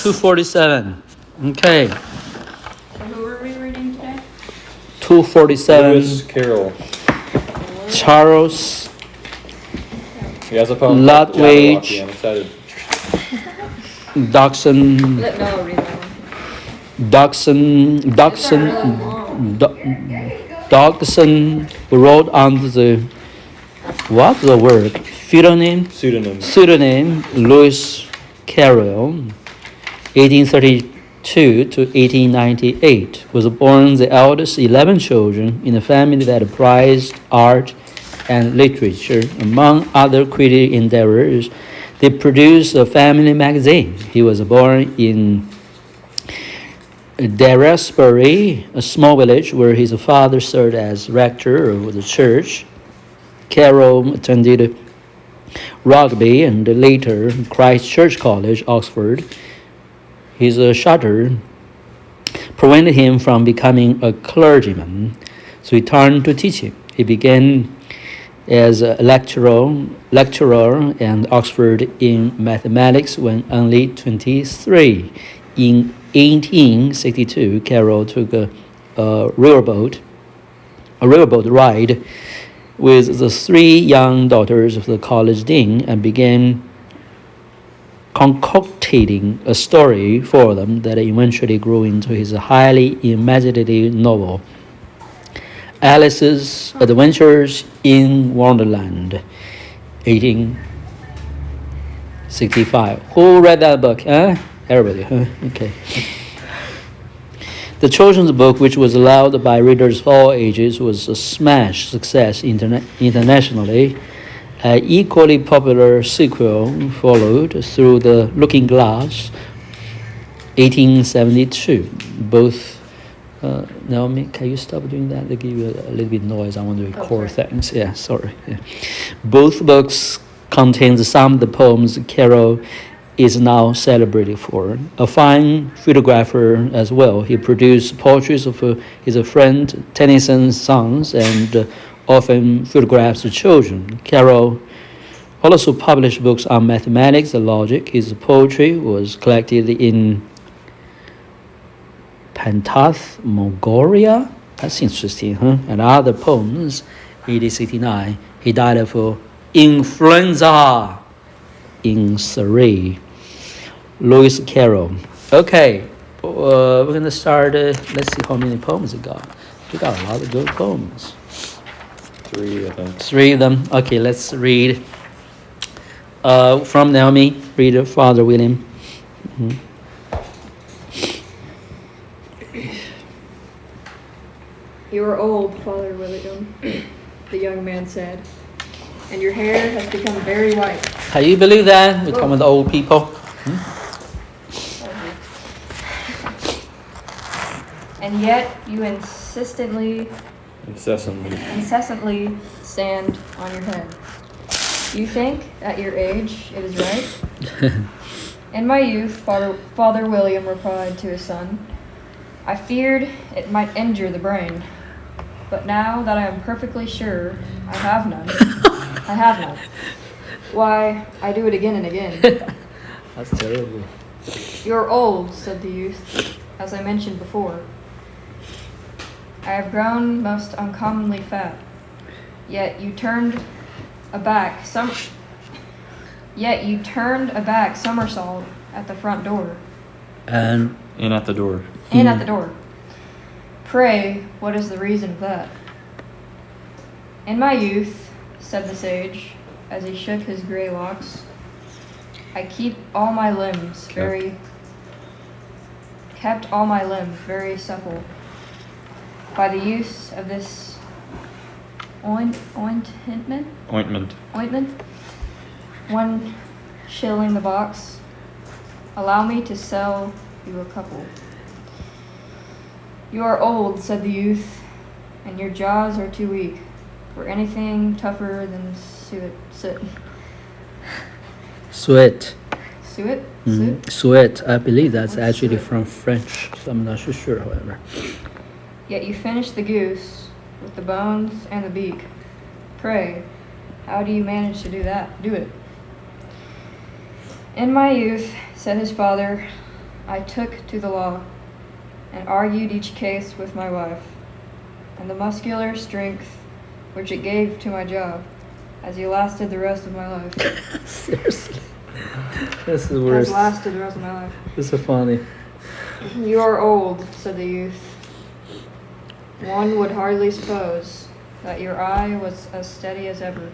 247. Okay. So who are we reading today? 247. Lewis Carroll. Charles He has a poem called Jabberwocky. I'm excited. Dodson. Let Noah read that one. Dodson wrote under the pseudonym Lewis Carroll, 1832 to 1898, was born the eldest 11 children in a family that prized art and literature. Among other creative endeavors, they produced a family magazine. He was born in Daresbury, a small village where his father served as rector of the church. Carroll attended Rugby and later Christ Church College, Oxford. His shudder prevented him from becoming a clergyman, so he turned to teaching. He began as a lecturer at Oxford in mathematics when only 23. In 1862, Carroll took a riverboat ride with the three young daughters of the college dean and began concocting a story for them that eventually grew into his highly imaginative novel, Alice's Adventures in Wonderland, 1865. Who read that book? Everybody, huh? Okay. The children's book, which was loved by readers of all ages, was a smash success internationally. An equally popular sequel followed, Through the Looking Glass, 1872. Both, Naomi, can you stop doing that? They give you a little bit of noise. I want to record things. Yeah, sorry. Yeah. Both books contain some of the poems Carroll is now celebrated for. A fine photographer as well, he produced portraits of his friend Tennyson's sons and often photographs of children. Carroll also published books on mathematics and logic. His poetry was collected in Phantasmagoria. That's interesting, huh? And other poems. 1869. He died of influenza in Surrey. Lewis Carroll. Okay, we're going to start. Let's see how many poems we got. We got a lot of good poems. 3, I think. 3 of them. Okay, let's read. From Naomi, read Father William. Mm-hmm. You are old, Father William, the young man said, and your hair has become very white. Can you believe that? We're talking about old people. And yet you incessantly sand on your head. You think, at your age, it is right? In my youth, Father William replied to his son, I feared it might injure the brain. But now that I am perfectly sure I have none, I have none. Why, I do it again and again. That's terrible. You're old, said the youth, as I mentioned before. I have grown most uncommonly fat. Yet you turned a back somersault at the front door. And In at the door. In at the door. Pray, what is the reason of that? In my youth, said the sage, as he shook his gray locks, I kept all my limbs very supple. By the use of this ointment, 1 shilling the box. Allow me to sell you a couple. You are old, said the youth, and your jaws are too weak for anything tougher than suet. Sweat. Suet? Mm-hmm. Sweat. I believe that's actually from French, so I'm not so sure, however. Yet you finished the goose with the bones and the beak. Pray, how do you manage to do it? In my youth, said his father, I took to the law and argued each case with my wife, and the muscular strength which it gave to my job as he lasted the rest of my life. Seriously. This is the Has worst. lasted the rest of my life. This is so funny. You are old, said the youth. One would hardly suppose that your eye was as steady as ever,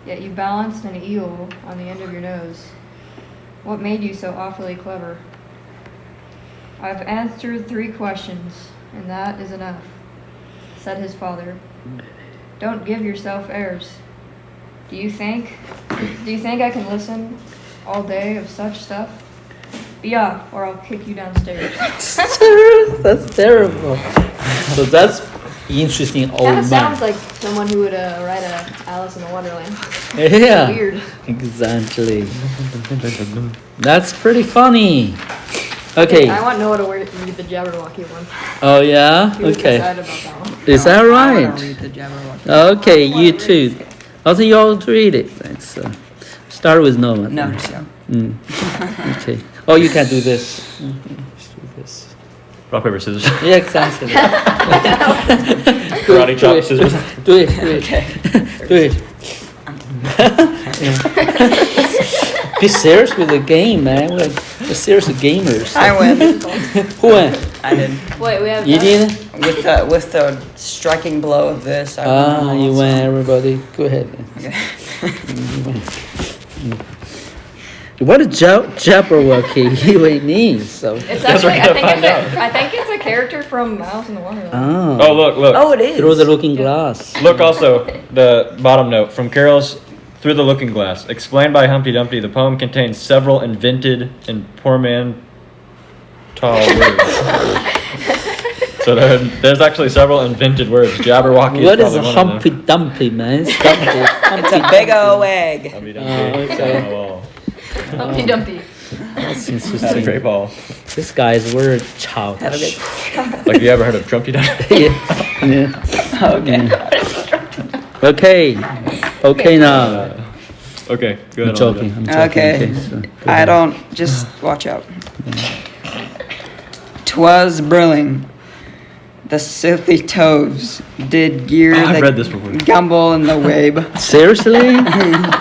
yet you balanced an eel on the end of your nose. What made you so awfully clever? I've answered 3 questions, and that is enough, said his father. Don't give yourself airs. Do you think I can listen all day of such stuff? Be off, or I'll kick you downstairs. That's terrible. So that's interesting old Kind man. of sounds like someone who would write a Alice in the Wonderland. Yeah. Weird. Exactly. That's pretty funny. Okay. I want Noah to read the Jabberwocky one. Oh yeah. He was Okay. excited about that one. Is that I wanna right? read the Jabberwocky. Okay, you too. I think you all read it. Thanks. Start with Noah. No, just go. Okay. Oh, you can do this. Let's do this. Rock, paper, scissors. Yeah, exactly. Karate chop, scissors. Do it. Do it. Do it. Be serious with the game, man. We're serious gamers. I win. Who won? I did. Wait, we have. You did? With the striking blow of this, I won. You also. won, everybody. Go ahead. Okay. What a Jabberwocky really means. So. It's Guess we're actually. gonna find out. I think it's a character from Alice in the Wonderland. Oh, look. Oh, it is. Through the looking glass. Look also, the bottom note from Carol's Through the Looking Glass. Explained by Humpty Dumpty, the poem contains several invented and portmanteau words. So there's actually several invented words. Jabberwocky What is is a probably one of Humpty them. Dumpty, man? It's Dumpty. It's a big old egg. Humpty Dumpty. okay. Oh, Humpty Dumpty. That's Had a interesting. great ball. This guy's word Have a childish. good. Like, you ever heard of Trumpty Dumpty? Yeah. Okay. Okay. Okay now. Okay, good. I'm joking. I'm joking. Okay. So, go I ahead. don't. Just watch out. 'Twas brilling. The silthy toves did gear Oh, I've the read this before. gumble and the wabe. Seriously?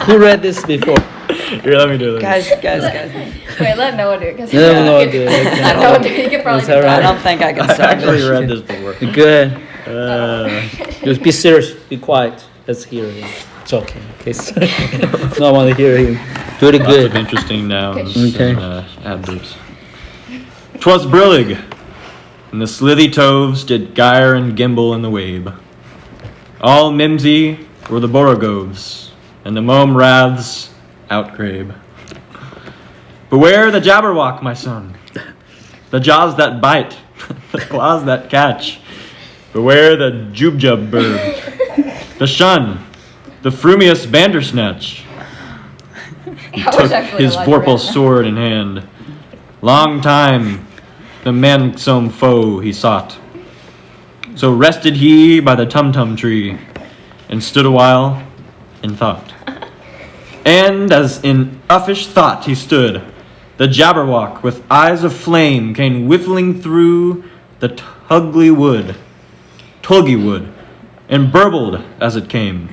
Who read this before? Here, let me do this. Guys. Wait, let Noah do it. 'Cause No, he Noah can- do it, Let okay. Noah do it. You can probably Is do that that. I right? don't think I can I stop actually this. read this before. Good. Uh, Just be serious. Be quiet. Let's hear him. Joking. Okay. So, no, I want to hear him. Do it lots good. of interesting nouns Okay. and adverbs. 'Twas brillig, and the slithy toves did gyre and gimble in the wabe. All mimsy were the borogoves, and the mome raths outgrabe. Beware the jabberwock, my son, the jaws that bite, the claws that catch. Beware the jubjub bird, the shun, the frumious bandersnatch. He I wish took I could his like vorpal read. sword in hand. Long time the manxome foe he sought. So rested he by the tum-tum tree, and stood a while in thought. And as in uffish thought he stood, the Jabberwock with eyes of flame came whiffling through the Tulgey wood, and burbled as it came.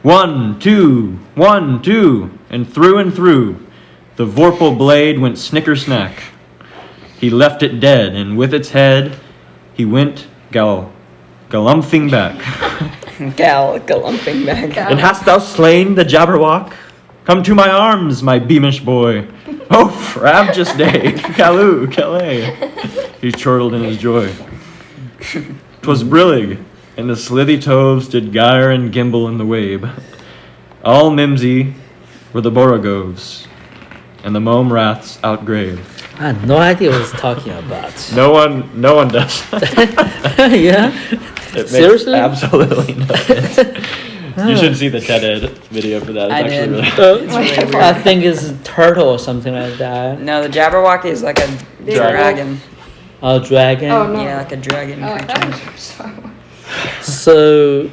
1, 2, 1, 2, and through, the vorpal blade went snicker-snack. He left it dead, and with its head, he went galumphing back. Galumping back. Gal- And hast thou slain the Jabberwock? Come to my arms, my beamish boy. Oh, frabjous day, Calloo, Calais. He chortled in his joy. 'Twas brillig, and the slithy toves did gyre and gimble in the wabe. All mimsy were the borogoves, and the mome raths outgrave. I had no idea what I was talking about. No one does. Yeah? It makes Seriously? absolutely no sense. You should see the TED Ed video for that. It's I actually did. really. I think it's a turtle or something like that. No, the Jabberwocky is like a Big dragon. Oh, dragon. Oh, no. Yeah, like a dragon Oh, creature. that was so. So,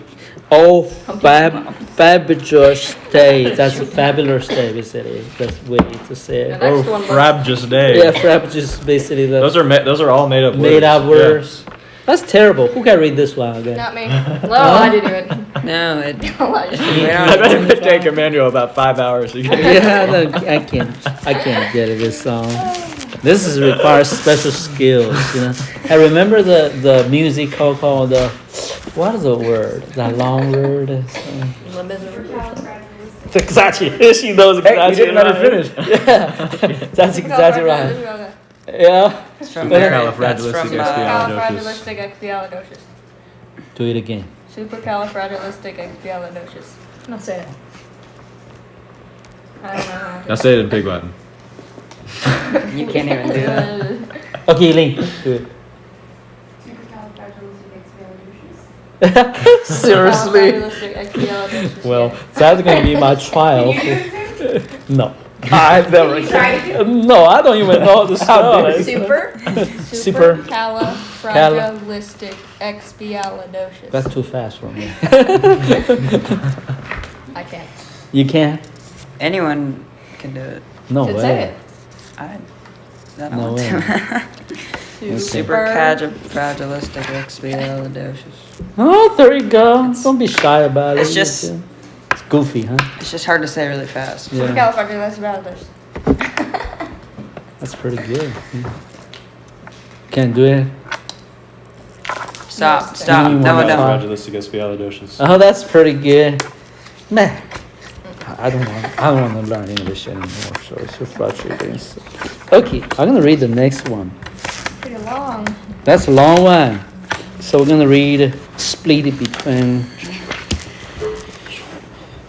Oh, fabulous day. That's a fabulous day, basically. That's the way to say The it. next Oh, one. frabjous day. Yeah, fabulous, basically. Those are all made up words. made up Yeah. words. That's terrible. Who can read this one again? Not me. Well, I didn't do it. No, it. No, I just We I don't. bet it would take Emmanuel about 5 hours to get it. Yeah, no, I can't get it, this song. This is requires special skills, you know. I remember the musical called the, what is the word? The long word? Exactly. She knows Hey, exactly we didn't let her right. finish. Yeah, that's exactly right. Yeah. It's from, Well, that's from Supercalifragilisticexpialidocious. Do it again. Supercalifragilisticexpialidocious. No, say it. I don't know how to. Now say it in Pig Latin. You can't even do that. Okay, Link, do it. Seriously? Supercalifragilisticexpialidocious. Well, that's gonna be my trial. No. I never can. No, I don't even know how to spell it. Super. Super. Supercalifragilisticexpialidocious. That's too fast for me. I can't. You can't? Anyone can do it. No Should way. say it. I don't No want way. to. Supercalifragilisticexpialidocious. Oh, there you go. It's- Don't be shy about it. it's just- It's goofy, huh? It's just hard to say really fast. Yeah. Supercalifragilisticexpialidocious. That's pretty good. Can't do it. Stop. You Stop. want No, to no. try? Fragilisticexpialidocious. Oh, that's pretty good. Man, I don't want to learn English anymore, so it's so frustrating. Okay, I'm gonna read the next one. Pretty long. That's a long one. So we're gonna read split it between.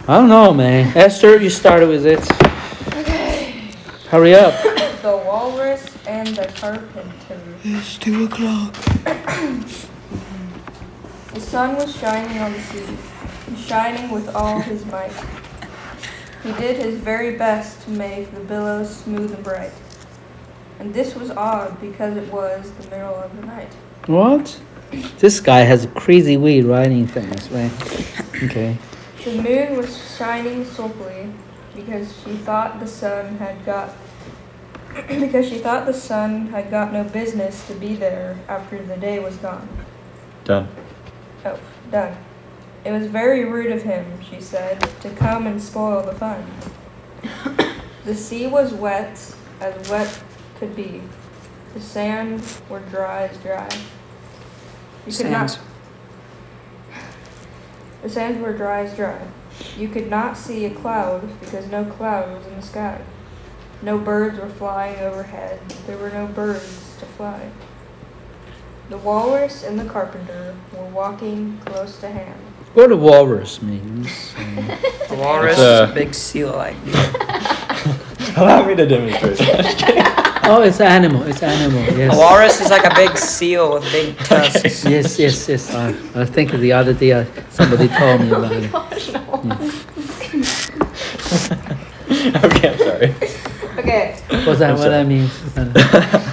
I don't know, man. Esther, you started with it. Okay. Hurry up. The Walrus and the Carpenter. It's 2:00. The sun was shining on the sea, shining with all his might. He did his very best to make the billows smooth and bright. And this was odd because it was the middle of the night. What? This guy has a crazy way of writing things, right? Okay. The moon was shining sulkily because she thought the sun had got no business to be there after the day was gone. Done. Oh, done. It was very rude of him, she said, to come and spoil the fun. The sea was wet as wet could be. The sands were dry as dry. You could not. Sands. The sands were dry as dry. You could not see a cloud because no cloud was in the sky. No birds were flying overhead. There were no birds to fly. The walrus and the carpenter were walking close to hand. What a walrus means. The walrus It's, is a big seal-like. Allow me to demonstrate. Oh, it's animal. It's animal. Yes. A walrus is like a big seal with big tusks. Yes. I think the other day somebody told me about it. Okay, I'm sorry. Okay. What's that? What I mean?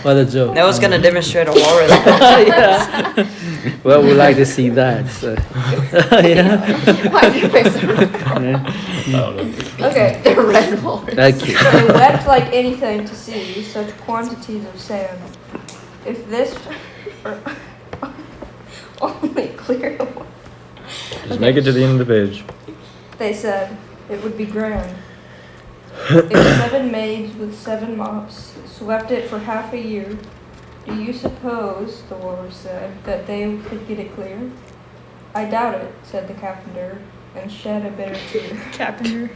What a joke. Noah's gonna demonstrate a walrus. Yeah. Well, we'd like to see that. So. Yeah. Why did you face it? Yeah. I don't know. Okay, the red walrus. Thank you. They wept like anything to see such quantities of sand. If this were only clear, Just make it to the end of the page. they said, it would be grand. If 7 maids with 7 mops swept it for half a year, do you suppose, the walrus said, that they could get it clear? I doubt it, said the carpenter, and shed a bitter tear. Carpenter.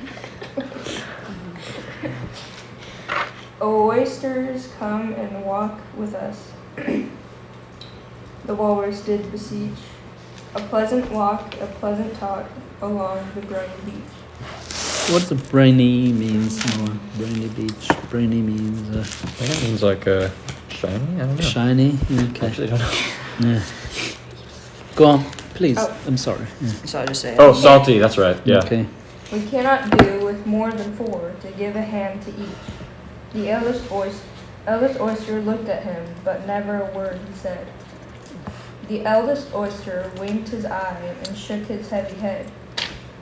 Oysters, come and walk with us. The walrus did beseech. A pleasant walk, a pleasant talk along the briny beach. What's the brainy means? More brainy beach. Brainy means That means like shiny? I don't know. shiny. Okay. Actually, I don't know. Yeah. Go on, please. Oh. I'm sorry. Yeah. So I just say. Oh, salty. That's right. Yeah. Okay. We cannot do with more than 4 to give a hand to each. The eldest oyster looked at him, but never a word he said. The eldest oyster winked his eye and shook his heavy head,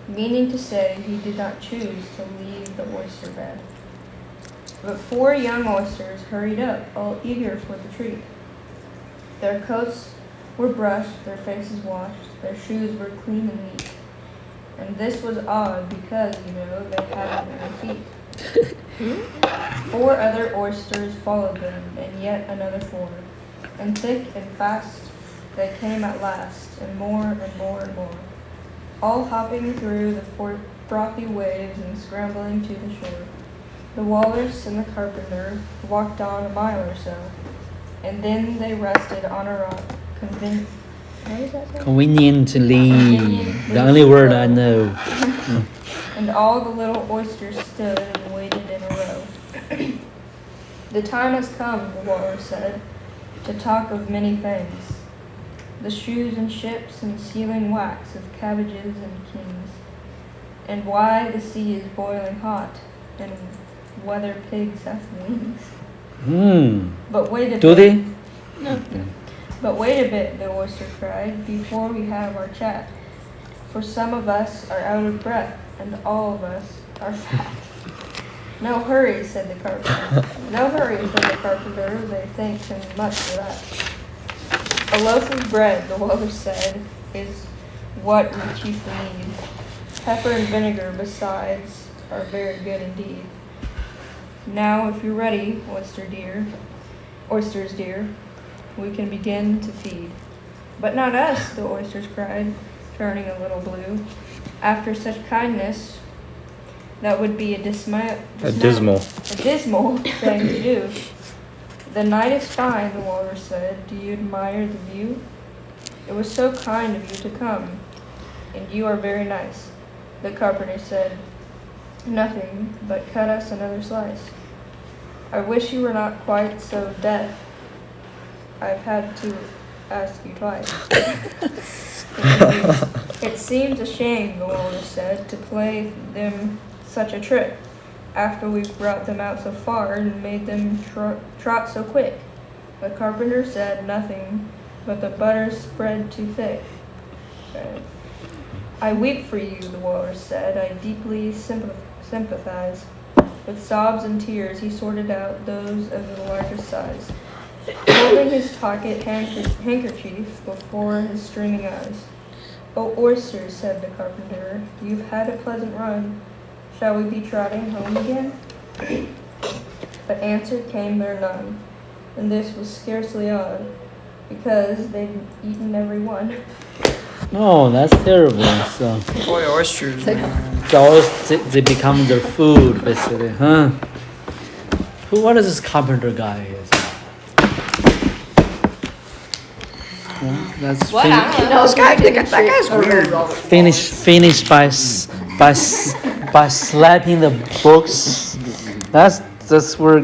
meaning to say he did not choose to leave the oyster bed. But 4 young oysters hurried up, all eager for the treat. Their coats were brushed, their faces washed, their shoes were clean and neat. And this was odd because, they hadn't any feet. 4 other oysters followed them, and yet another 4. And thick and fast they came at last, and more and more and more, all hopping through the frothy waves and scrambling to the shore. The walrus and the carpenter walked on a mile or so, and then they rested on a rock, convinced. What is that say? Conveniently. Conveniently The only word I slow. know. And all the little oysters stood and waited in a row. The time has come, the walrus said, to talk of many things. The shoes and ships and sealing wax of cabbages and kings. And why the sea is boiling hot, and whether pigs have wings. But wait a Do bit. they? No. But wait a bit, the oyster cried, before we have our chat. For some of us are out of breath, and all of us are fat. No hurry, said the carpenter. No hurry, said the carpenter. They think too much for that. A loaf of bread, the walrus said, is what we chiefly need. Pepper and vinegar, besides, are very good indeed. Now, if you're ready, oysters dear, we can begin to feed. But not us, the oysters cried, turning a little blue. After such kindness, that would be a dismal thing to do. The night is fine, the walrus said. Do you admire the view? It was so kind of you to come, and you are very nice. The carpenter said, nothing, but cut us another slice. I wish you were not quite so deaf. I've had to ask you twice. It seems a shame, the walrus said, to play them such a trick, after we've brought them out so far and made them trot so quick. The carpenter said nothing, but the butter spread too thick. I weep for you, the walrus said. I deeply sympathize. With sobs and tears, he sorted out those of the largest size, holding his pocket handkerchief before his streaming eyes. Oh, oysters, said the carpenter, you've had a pleasant run. Shall we be trotting home again? But answer came there none, and this was scarcely odd, because they'd eaten every one. Oh, that's terrible. So, Boy, oysters, man. they become their food, basically, huh? What is this carpenter guy is? Well, that's What? I don't know. That guy's weird. Finish by slapping the books. That's where